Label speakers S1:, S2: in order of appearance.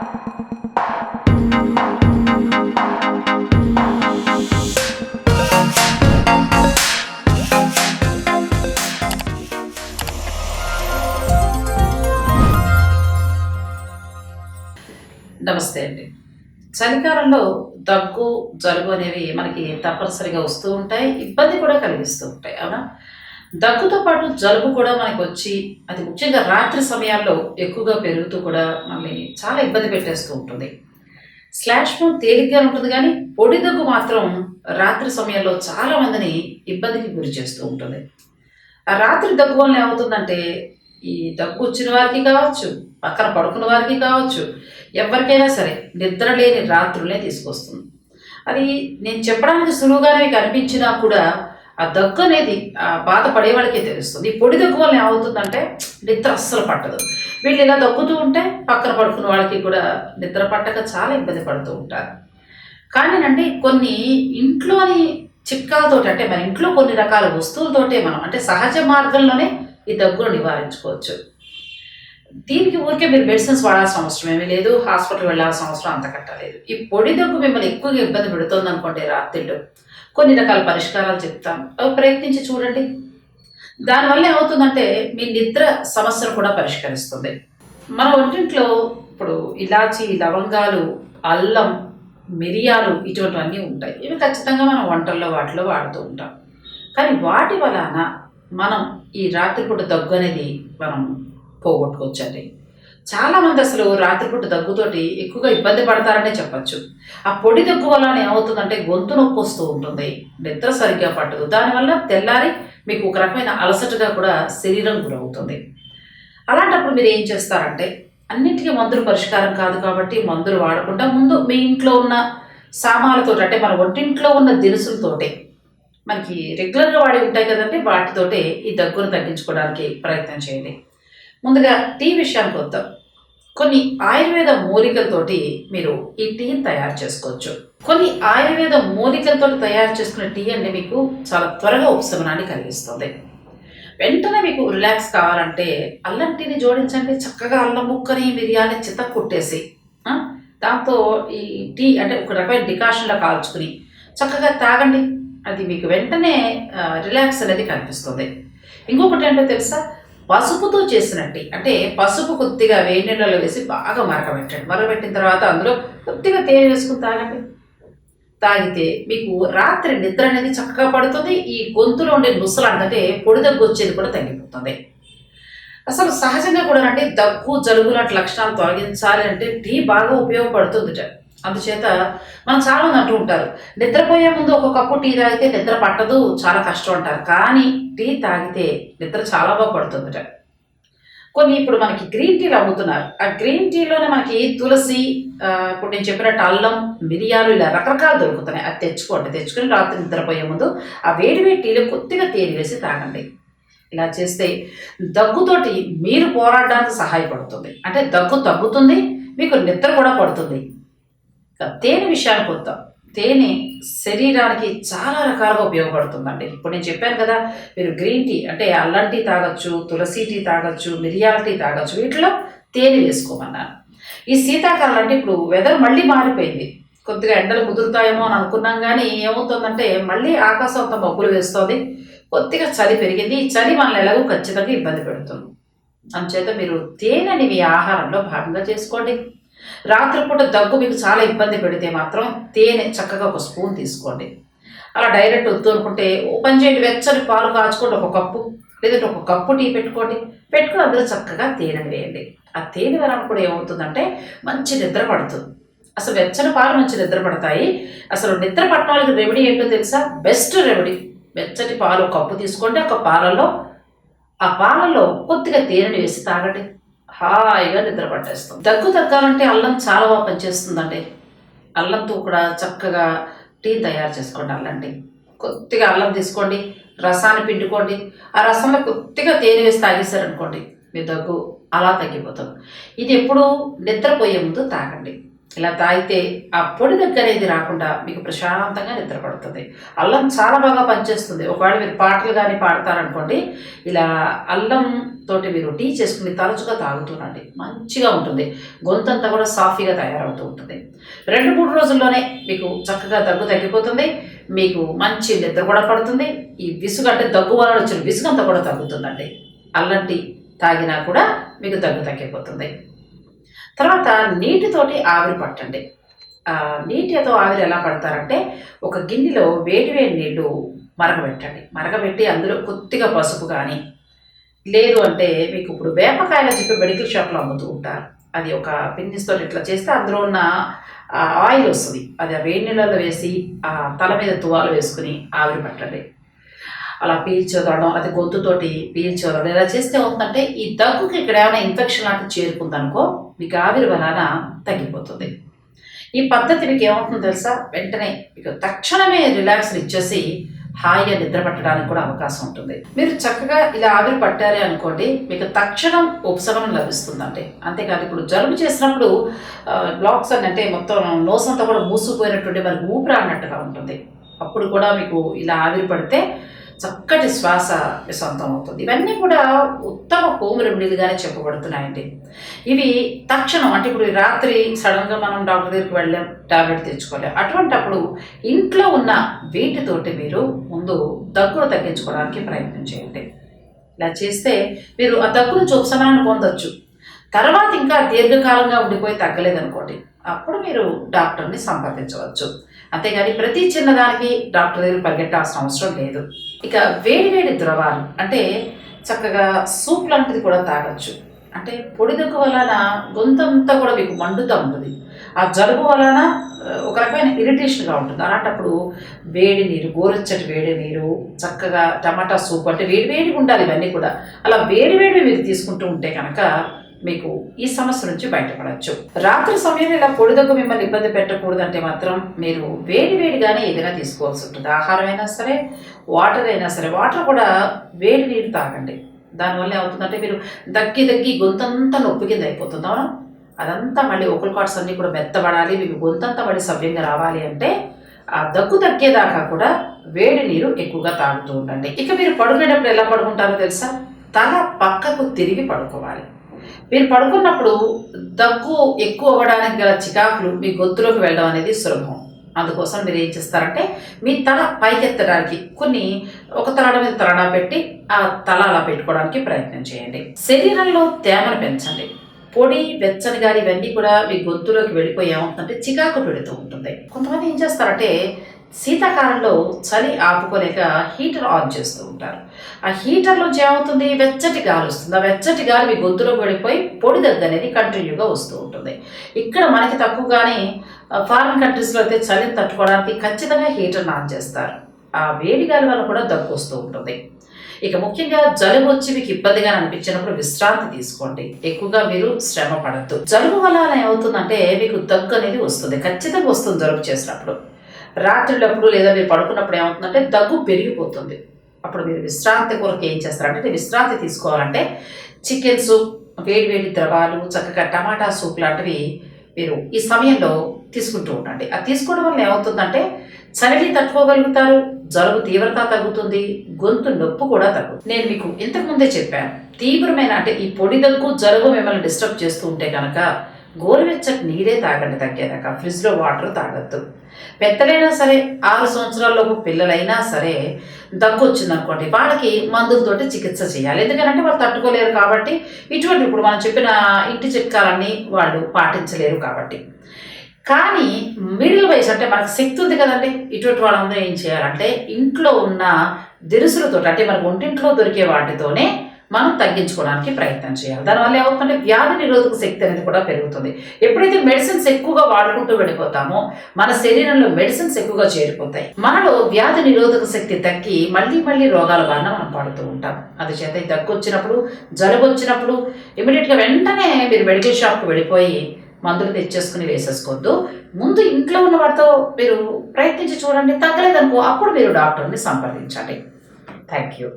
S1: నమస్తే అండి. చలికాలంలో దగ్గు, జలుబు అనేవి మనకి తప్పనిసరిగా వస్తూ ఉంటాయి. ఇబ్బంది కూడా కలిగిస్తూ ఉంటాయి. అవునా? దగ్గుతో పాటు జలుబు కూడా మనకొచ్చి అది ముఖ్యంగా రాత్రి సమయాల్లో ఎక్కువగా పెరుగుతూ కూడా మనల్ని చాలా ఇబ్బంది పెట్టేస్తూ ఉంటుంది. స్లాష్ మౌత్ తేలిగ్గా ఉంటుంది గానీ, పొడి దగ్గు మాత్రం రాత్రి సమయంలో చాలా మందిని ఇబ్బందికి గురి చేస్తూ ఉంటుంది. ఆ రాత్రి దగ్గు వలన ఏమవుతుందంటే, ఈ దగ్గొచ్చిన వారికి కావచ్చు, పక్కన పడుకున్న వారికి కావచ్చు, ఎవరికైనా సరే నిద్ర లేని రాత్రులే తీసుకొస్తుంది. అది నేను చెప్పడానికి సులువుగానే మీకు అనిపించినా కూడా, ఆ దగ్గు అనేది బాధపడే వాళ్ళకే తెలుస్తుంది. ఈ పొడి దగ్గు వల్ల ఏమవుతుందంటే, నిద్ర అస్సలు పట్టదు. వీళ్ళు ఇలా దగ్గుతూ ఉంటే, పక్కన పడుకున్న వాళ్ళకి కూడా నిద్ర పట్టక చాలా ఇబ్బంది పడుతూ ఉంటారు. కానీనండి కొన్ని ఇంట్లోని చిట్కాలతోటి అంటే మన ఇంట్లో కొన్ని రకాల వస్తువులతోటే మనం అంటే సహజ మార్గంలోనే ఈ దగ్గును నివారించుకోవచ్చు. దీనికి ఊరికే మీరు మెడిసిన్స్ వాడాల్సిన అవసరం ఏమీ లేదు. హాస్పిటల్ వెళ్ళాల్సిన అవసరం అంతకట్టా లేదు. ఈ పొడి దగ్గు మిమ్మల్ని ఎక్కువగా ఇబ్బంది పెడుతోందనుకోండి రాత్రిళ్ళు, కొన్ని రకాల పరిష్కారాలు చెప్తాను. అవి ప్రయత్నించి చూడండి. దానివల్ల ఏమవుతుందంటే మీ నిద్ర సమస్యను కూడా పరిష్కరిస్తుంది. మన వంటింట్లో ఇప్పుడు ఇలాచి, లవంగాలు, అల్లం, మిరియాలు ఇటువంటివన్నీ ఉంటాయి. ఇవి ఖచ్చితంగా మనం వంటల్లో వాటిలో వాడుతూ ఉంటాం. కానీ వాటి వలన మనం ఈ రాత్రిపూట దగ్గు అనేది మనం పోగొట్టుకోవచ్చండి. చాలామంది అసలు రాత్రిపూట దగ్గుతోటి ఎక్కువగా ఇబ్బంది పడతారనే చెప్పొచ్చు. ఆ పొడి దగ్గు వలన ఏమవుతుందంటే గొంతు నొప్పి వస్తూ ఉంటుంది. నిద్ర సరిగ్గా పట్టదు. దానివల్ల తెల్లారి మీకు ఒక రకమైన అలసటగా కూడా శరీరం గురవుతుంది. అలాంటప్పుడు మీరు ఏం చేస్తారంటే అన్నిటికీ మందులు పరిష్కారం కాదు కాబట్టి మందులు వాడకుండా ముందు మీ ఇంట్లో ఉన్న సామాన్లతోటి అంటే మన వంటింట్లో ఉన్న దినుసులతోటే మనకి రెగ్యులర్గా వాడి ఉంటాయి కదండి వాటితోటే ఈ దగ్గును తగ్గించుకోవడానికి ప్రయత్నం చేయండి. ముందుగా టీ విషయానికి వద్దాం. కొన్ని ఆయుర్వేద మూలికలతోటి మీరు ఈ టీని తయారు చేసుకోవచ్చు. కొన్ని ఆయుర్వేద మూలికలతో తయారు చేసుకున్న టీ అంటే మీకు చాలా త్వరగా ఉపశమనాన్ని కలిగిస్తుంది. వెంటనే మీకు రిలాక్స్ కావాలంటే అల్లం టీని జోడించండి. చక్కగా అల్లం ముక్కని మిరియాలని చితక్కొట్టేసి దాంతో ఈ టీ అంటే ఒక రకమైన డికాషన్లో కాల్చుకుని చక్కగా తాగండి. అది మీకు వెంటనే రిలాక్స్ అనేది కనిపిస్తుంది. ఇంకొకటి ఏంటో తెలుసా, పసుపుతో చేసిన టీ అంటే పసుపు కొద్దిగా వేడి నీళ్ళలో వేసి బాగా మరగబెట్టండి. మరగబెట్టిన తర్వాత అందులో కొద్దిగా తేనె వేసుకుని తాగండి. తాగితే మీకు రాత్రి నిద్ర అనేది చక్కగా పడుతుంది. ఈ గొంతులో ఉండే నుసలంటే పొడి దగ్గు వచ్చేది కూడా తగ్గిపోతుంది. అసలు సహజంగా కూడా అంటే దగ్గు జలుబు లాంటి లక్షణాలు తొలగించాలి అంటే టీ బాగా ఉపయోగపడుతుందిట. అందుచేత మనం చాలామంది అంటూ ఉంటారు, నిద్రపోయే ముందు ఒక కప్పు టీ తాగితే నిద్ర పట్టదు, చాలా కష్టం అంటారు. కానీ టీ తాగితే నిద్ర చాలా బాగా పడుతుందిట. కొన్ని ఇప్పుడు మనకి గ్రీన్ టీలు అమ్ముతున్నారు. ఆ గ్రీన్ టీలోనే మనకి తులసి, ఇప్పుడు నేను చెప్పినట్టు అల్లం, మిరియాలు ఇలా రకరకాలు దొరుకుతున్నాయి. అది తెచ్చుకోండి. తెచ్చుకొని రాత్రి నిద్రపోయే ముందు ఆ వేడి వేడి టీలో కొద్దిగా తేనె వేసి తాగండి. ఇలా చేస్తే దగ్గుతోటి మీరు పోరాడడానికి సహాయపడుతుంది. అంటే దగ్గు తగ్గుతుంది, మీకు నిద్ర కూడా పడుతుంది. తేనె విషయానికి వద్దాం. తేనె శరీరానికి చాలా రకాలుగా ఉపయోగపడుతుందండి. ఇప్పుడు నేను చెప్పాను కదా, మీరు గ్రీన్ టీ అంటే అల్లం టీ తాగొచ్చు, తులసి టీ తాగొచ్చు, మిరియాల టీ తాగొచ్చు. వీటిలో తేనె వేసుకోమన్నాను. ఈ శీతాకాలం అంటే ఇప్పుడు వెదర్ మళ్ళీ మారిపోయింది. కొద్దిగా ఎండలు ముదురుతాయేమో అని అనుకున్నాం కానీ ఏమవుతుందంటే మళ్ళీ ఆకాశం అంతా మబ్బులు వేస్తుంది. కొద్దిగా చలి పెరిగింది. ఈ చలి మనల్ని ఎలాగో ఖచ్చితంగా ఇబ్బంది పెడుతుంది. అందుచేత మీరు తేనెని మీ ఆహారంలో భాగంగా చేసుకోండి. రాత్రిపూట దగ్గు మీకు చాలా ఇబ్బంది పెడితే మాత్రం తేనె చక్కగా ఒక స్పూన్ తీసుకోండి. అలా డైరెక్ట్ వద్దు అనుకుంటే ఓ పని చేయండి, వెచ్చని పాలు కాచుకోండి ఒక కప్పు, లేదంటే ఒక కప్పు టీ పెట్టుకోండి. పెట్టుకుని అందులో చక్కగా తేనెని వేయండి. ఆ తేనె వలన కూడా ఏమవుతుందంటే మంచి నిద్ర పడుతుంది. అసలు వెచ్చని పాలు మంచి నిద్ర పడతాయి. అసలు నిద్ర పట్టడానికి రెమెడీ ఏంటో తెలుసా? బెస్ట్ రెమెడీ వెచ్చటి పాలు ఒక కప్పు తీసుకోండి. ఆ పాలలో కొద్దిగా తేనెని వేసి తాగండి. హాయిగా నిద్ర పట్టేస్తాం. దగ్గు తగ్గాలంటే అల్లం చాలా బాగా పనిచేస్తుందండి. అల్లంతో కూడా చక్కగా టీ తయారు చేసుకోండి. అల్లం టీ కొద్దిగా అల్లం తీసుకోండి, రసాన్ని పిండుకోండి. ఆ రసంలో కొద్దిగా తేనె వేసి తాగేశారనుకోండి, మీ దగ్గు అలా తగ్గిపోతుంది. ఇది ఎప్పుడు నిద్రపోయే ముందు తాగండి. ఇలా తాగితే ఆ పొడి దగ్గర అనేది రాకుండా మీకు ప్రశాంతంగా నిద్ర పడుతుంది. అల్లం చాలా బాగా పనిచేస్తుంది. ఒకవేళ మీరు పాటలు కానీ పాడతారనుకోండి, ఇలా అల్లం తోటి మీరు టీ చేసుకుని తరచుగా తాగుతుండండి. మంచిగా ఉంటుంది. గొంతంతా కూడా సాఫీగా తయారవుతూ ఉంటుంది. 2-3 రోజుల్లోనే మీకు చక్కగా దగ్గు తగ్గిపోతుంది. మీకు మంచి నిద్ర కూడా పడుతుంది. ఈ విసుగు అంటే దగ్గు వలన వచ్చిన విసుగంతా కూడా తగ్గుతుందండి. అల్లం టీ తాగినా కూడా మీకు దగ్గు తగ్గిపోతుంది. తర్వాత నీటితోటి ఆవిరి పట్టండి. నీటితో ఆవిరి ఎలా పడతారంటే, ఒక గిన్నెలో వేడి వేడి నీళ్ళు మరగబెట్టండి. మరగబెట్టి అందులో కొద్దిగా పసుపు కానీ, లేదు అంటే మీకు ఇప్పుడు వేపకాయలు చెప్పి మెడికల్ షాప్లో అమ్ముతూ ఉంటారు. అది ఒక పిన్నిస్తో ఇట్లా చేస్తే అందులో ఉన్న ఆయిల్ వస్తుంది. అది ఆ వేడి నీళ్ళలో వేసి ఆ తల మీద తువాలు వేసుకుని ఆవిరి పట్టండి. అలా పీల్చోదడం, అది గొంతుతోటి పీల్చోదడం ఇలా చేస్తే ఏమవుతుందంటే, ఈ దగ్గుకి ఇక్కడ ఏమైనా ఇన్ఫెక్షన్ లాంటివి చేరుకుందనుకో మీకు ఆవిరి వలన తగ్గిపోతుంది. ఈ పద్ధతి మీకు ఏమవుతుందో తెలుసా, వెంటనే మీకు తక్షణమే రిలాక్స్ని ఇచ్చేసి హాయిగా నిద్ర పట్టడానికి కూడా అవకాశం ఉంటుంది. మీరు చక్కగా ఇలా ఆవిరి పట్టారే అనుకోండి, మీకు తక్షణం ఉపశమనం లభిస్తుందండి. అంతేకాదు ఇప్పుడు జలుబు చేసినప్పుడు బ్లాక్స్ అని అంటే మొత్తం నోస్ అంతా కూడా మూసుకుపోయినట్టుండి మనకు ఊపిరి ఆడినట్టుగా ఉంటుంది. అప్పుడు కూడా మీకు ఇలా ఆవిరి పడితే చక్కటి శ్వాస సొంతం అవుతుంది. ఇవన్నీ కూడా ఉత్తమ హోమ్ రెమెడీలుగానే చెప్పబడుతున్నాయండి. ఇవి తక్షణం అంటే ఇప్పుడు రాత్రి సడన్గా మనం డాక్టర్ దగ్గరికి వెళ్ళాం, టాబ్లెట్ తెచ్చుకోలేం. అటువంటప్పుడు ఇంట్లో ఉన్న వీటితోటి మీరు ముందు దగ్గును తగ్గించుకోవడానికి ప్రయత్నం చేయండి. ఇలా చేస్తే మీరు ఆ దగ్గు నుంచి ఉపశమనాన్ని పొందొచ్చు. తర్వాత ఇంకా దీర్ఘకాలంగా ఉండిపోయి తగ్గలేదనుకోండి, అప్పుడు మీరు డాక్టర్ని సంప్రదించవచ్చు. అంతేగాని ప్రతి చిన్నదానికి డాక్టర్ దగ్గర పరిగెట్టాల్సిన అవసరం లేదు. ఇక వేడి వేడి ద్రవాలు అంటే చక్కగా సూప్ లాంటిది కూడా తాగొచ్చు. అంటే పొడి దగ్గు వలన గొంతంతా కూడా మీకు మండుతూ ఉంటుంది. ఆ జలుబు వలన ఒక రకమైన ఇరిటేషన్గా ఉంటుంది. అలాంటప్పుడు వేడి నీరు, గోరుచ్చటి వేడి నీరు, చక్కగా టమాటా సూప్ అంటే వేడి వేడిగా ఉండాలి. ఇవన్నీ కూడా అలా వేడి వేడి మీరు తీసుకుంటూ ఉంటే కనుక మీకు ఈ సమస్య నుంచి బయటపడవచ్చు. రాత్రి సమయంలో ఇలా పొడి దగ్గు మిమ్మల్ని ఇబ్బంది పెట్టకూడదంటే మాత్రం మీరు వేడిగానే ఏదైనా తీసుకోవాల్సి ఉంటుంది. ఆహారం అయినా సరే, వాటర్ అయినా సరే. వాటర్ కూడా వేడి నీరు తాగండి. దానివల్ల ఏమవుతుందంటే మీరు దగ్గి గొంతంతా నొప్పి కింద అయిపోతుంది. అవునా, అదంతా మళ్ళీ ఓకల్ కార్డ్స్ అన్నీ కూడా మెత్తబడాలి, మీకు గొంతంతా మళ్ళీ సవ్యంగా రావాలి అంటే ఆ దగ్గు తగ్గేదాకా కూడా వేడి నీరు ఎక్కువగా తాగుతూ ఉండండి. ఇక మీరు పడుకునేటప్పుడు ఎలా పడుకుంటారో తెలుసా, తల పక్కకు తిరిగి పడుకోవాలి. మీరు పడుకున్నప్పుడు దగ్గు ఎక్కువ అవ్వడానికి గల చికాకులు మీ గొంతులోకి వెళ్ళడం అనేది సులభం. అందుకోసం మీరు ఏం చేస్తారంటే, మీ తల పైకెత్తడానికి ఒక తలడ మీద తలడా పెట్టి ఆ తల అలా పెట్టుకోవడానికి ప్రయత్నం చేయండి. శరీరంలో తేమను పెంచండి. పొడి, వెచ్చని గాలి ఇవన్నీ కూడా మీ గొంతులోకి వెళ్ళిపోయి ఏమవుతుందంటే చికాకు పెడుతూ ఉంటుంది. కొంతమంది ఏం చేస్తారంటే, శీతాకాలంలో చలి ఆపుకోలేక హీటర్ ఆన్ చేస్తూ ఉంటారు. ఆ హీటర్లోంచి ఏమవుతుంది, వెచ్చటి గాలి వస్తుంది. ఆ వెచ్చటి గాలి మీ గొంతులోకి వెళ్ళిపోయి పొడి దగ్గు అనేది కంటిన్యూగా వస్తూ ఉంటుంది. ఇక్కడ మనకి తక్కువగానే ఫారిన్ కంట్రీస్లో అయితే చలిని తట్టుకోవడానికి ఖచ్చితంగా హీటర్ని ఆన్ చేస్తారు. ఆ వేడి గాలి వల్ల కూడా దగ్గు వస్తూ ఉంటుంది. ఇక ముఖ్యంగా జలుబు వచ్చి మీకు ఇబ్బందిగా అనిపించినప్పుడు విశ్రాంతి తీసుకోండి. ఎక్కువగా మీరు శ్రమ పడద్దు. జలుబు వల్ల ఏమవుతుందంటే మీకు దగ్గు అనేది వస్తుంది, ఖచ్చితంగా వస్తుంది. జలుబు చేసినప్పుడు రాత్రులప్పుడు లేదా మీరు పడుకున్నప్పుడు ఏమవుతుందంటే దగ్గు పెరిగిపోతుంది. అప్పుడు మీరు విశ్రాంతి కొరకు ఏం చేస్తారంటే, విశ్రాంతి తీసుకోవాలంటే చికెన్ సూప్, వేడి ద్రవాలు, చక్కగా టమాటా సూప్ లాంటివి మీరు ఈ సమయంలో తీసుకుంటూ ఉండండి. అది తీసుకోవడం వల్ల ఏమవుతుందంటే చలిని తట్టుకోగలుగుతారు, జలుబు తీవ్రత తగ్గుతుంది, గొంతు నొప్పి కూడా తగ్గుతుంది. నేను మీకు ఇంతకుముందే చెప్పాను, తీవ్రమైన అంటే ఈ పొడి దగ్గు, జలుబు మిమ్మల్ని డిస్టర్బ్ చేస్తూ ఉంటే కనుక గోరువెచ్చటి నీరే తాగండి తగ్గేదాకా. ఫ్రిడ్జ్లో వాటర్ తాగద్దు. పెద్దలైనా సరే, 6 సంవత్సరాలలోపు పిల్లలైనా సరే దగ్గు వచ్చిందనుకోండి, వాళ్ళకి మందులతోటి చికిత్స చేయాలి. ఎందుకంటే వాళ్ళు తట్టుకోలేరు కాబట్టి, ఇటువంటి ఇప్పుడు మనం చెప్పిన ఇంటి చిట్కాలన్నీ వాళ్ళు పాటించలేరు కాబట్టి. కానీ మిడిల్ వయసు అంటే మనకు శక్తి ఉంది కదండి, ఇటువంటి వాళ్ళందరూ ఏం చేయాలంటే ఇంట్లో ఉన్న దినుసులతో అంటే మనకు ఒంటింట్లో దొరికే వాటితోనే మనం తగ్గించుకోవడానికి ప్రయత్నం చేయాలి. దానివల్ల ఏమవుతుందంటే వ్యాధి నిరోధక శక్తి అనేది కూడా పెరుగుతుంది. ఎప్పుడైతే మెడిసిన్స్ ఎక్కువగా వాడుకుంటూ వెళ్ళిపోతామో మన శరీరంలో మెడిసిన్స్ ఎక్కువగా చేరిపోతాయి. మనలో వ్యాధి నిరోధక శక్తి తగ్గి మళ్ళీ రోగాల బారిన మనం పడుతూ ఉంటాం. అందుచేత దగ్గు వచ్చినప్పుడు, జలుబు వచ్చినప్పుడు ఇమీడియట్గా వెంటనే మీరు మెడికల్ షాప్కి వెళ్ళిపోయి మందులు తెచ్చేసుకుని వేసేసుకోవద్దు. ముందు ఇంట్లో ఉన్న వాటితో మీరు ప్రయత్నించి చూడండి. తగ్గలేదనుకో అప్పుడు మీరు డాక్టర్ని సంప్రదించండి. Thank you.